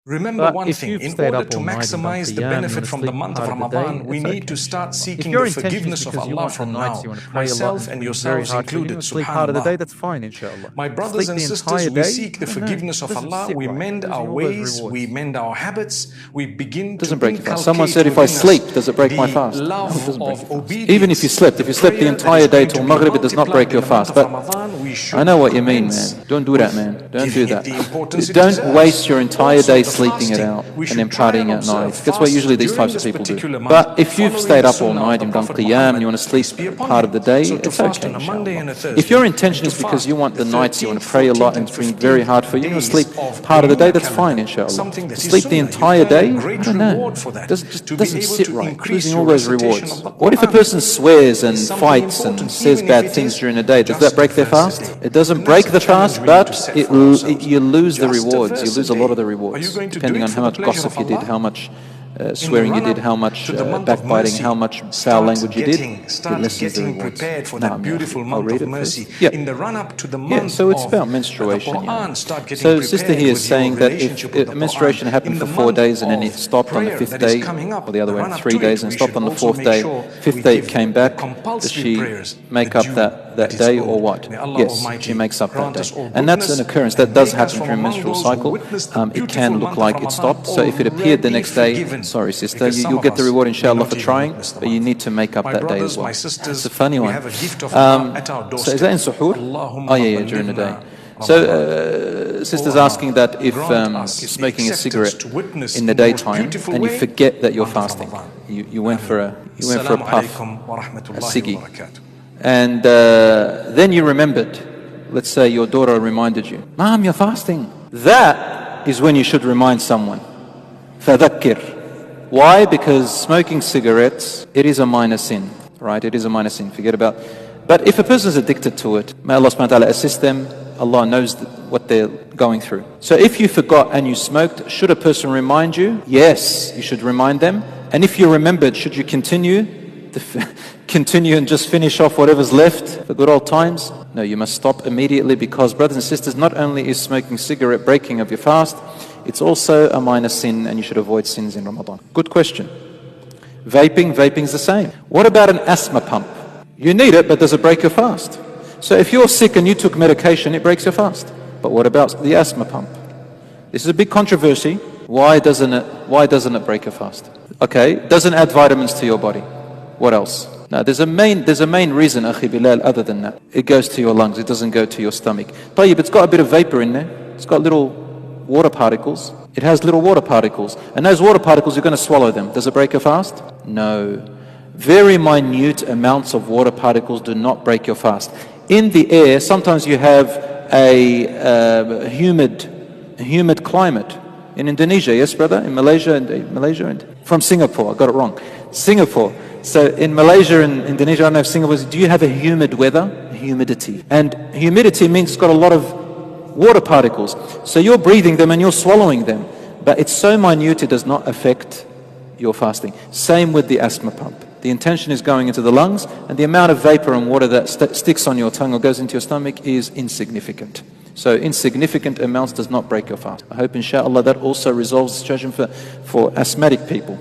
Remember one thing, in order to maximize the benefit from the month of Ramadan, we need to start seeking the forgiveness of Allah from now, myself and yourselves included, subhanAllah. My brothers and sisters, we seek the forgiveness of Allah, we mend our ways, we mend our habits, we begin to inculcate. Someone said, if I sleep, does it break my fast? No, it doesn't break your fast. Even if you slept the entire day till Maghrib, it does not break your fast. But I know what you mean, man. Don't do that, man. Don't do that. Don't waste your entire day sleeping it out and then partying at night. That's what usually these types of people do. But if you've stayed up all night, you've done qiyam, you want to sleep part of the day, it's okay, inshallah. If your intention is because you want the nights, you want to pray a lot and it's been very hard for you, you want to sleep part of the day, that's fine, inshallah. Sleep the entire day, I don't know. It doesn't sit right, losing all those rewards. What if a person swears and fights and says bad things during the day? Does that break their fast? It doesn't break the fast, but you lose the rewards. You lose a lot of the rewards, depending on how much gossip you did, how much swearing you did, how much backbiting, how much foul language you did. It lessens the rewards. I'll read it first. Yeah, so it's about menstruation. Yeah. So sister here is saying that if menstruation happened for 4 days and then it stopped on the 5th day, or the other way, 3 days and stopped on the 4th day, 5th day it came back, does she make up that day or what? Yes, she makes up that day. And that's an occurrence. That does happen during menstrual cycle. It can look like it stopped. So if it appeared the next day, sorry sister, you'll get the reward inshallah for trying, but you need to make up that day as well. It's a funny one. So is that in suhoor? Oh yeah, during the day. So sister's asking that if you're smoking a cigarette in the daytime and you forget that you're fasting, you went for a puff, a ciggy, and then you remembered, let's say your daughter reminded you, Mom, you're fasting. That is when you should remind someone. فَذَكِّرْ. Why? Because smoking cigarettes, it is a minor sin, right? It is a minor sin, forget about. But if a person is addicted to it, may Allah subhanahu wa ta'ala assist them. Allah knows what they're going through. So if you forgot and you smoked, should a person remind you? Yes, you should remind them. And if you remembered, should you continue and just finish off whatever's left for good old times? No, you must stop immediately, because brothers and sisters, not only is smoking cigarette breaking of your fast, it's also a minor sin, and you should avoid sins in Ramadan. Good question. Vaping's the same. What about an asthma pump? You need it, but does it break your fast? So if you're sick and you took medication, it breaks your fast. But what about the asthma pump? This is a big controversy. Why doesn't it break your fast? Okay, doesn't add vitamins to your body. What else? Now there's a main reason, Akhi Belal, other than that. It goes to your lungs, it doesn't go to your stomach. Tayyib, it's got a bit of vapor in there. It's got little water particles. It has little water particles. And those water particles, you're going to swallow them. Does it break your fast? No. Very minute amounts of water particles do not break your fast. In the air, sometimes you have a humid climate. In Indonesia, yes brother? In Malaysia and from Singapore, I got it wrong. Singapore. So in Malaysia and Indonesia, I don't know if Singapore, do you have a humid weather? Humidity. And humidity means it's got a lot of water particles. So you're breathing them and you're swallowing them. But it's so minute it does not affect your fasting. Same with the asthma pump. The intention is going into the lungs, and the amount of vapor and water that sticks on your tongue or goes into your stomach is insignificant. So insignificant amounts does not break your fast. I hope inshallah that also resolves the situation for asthmatic people.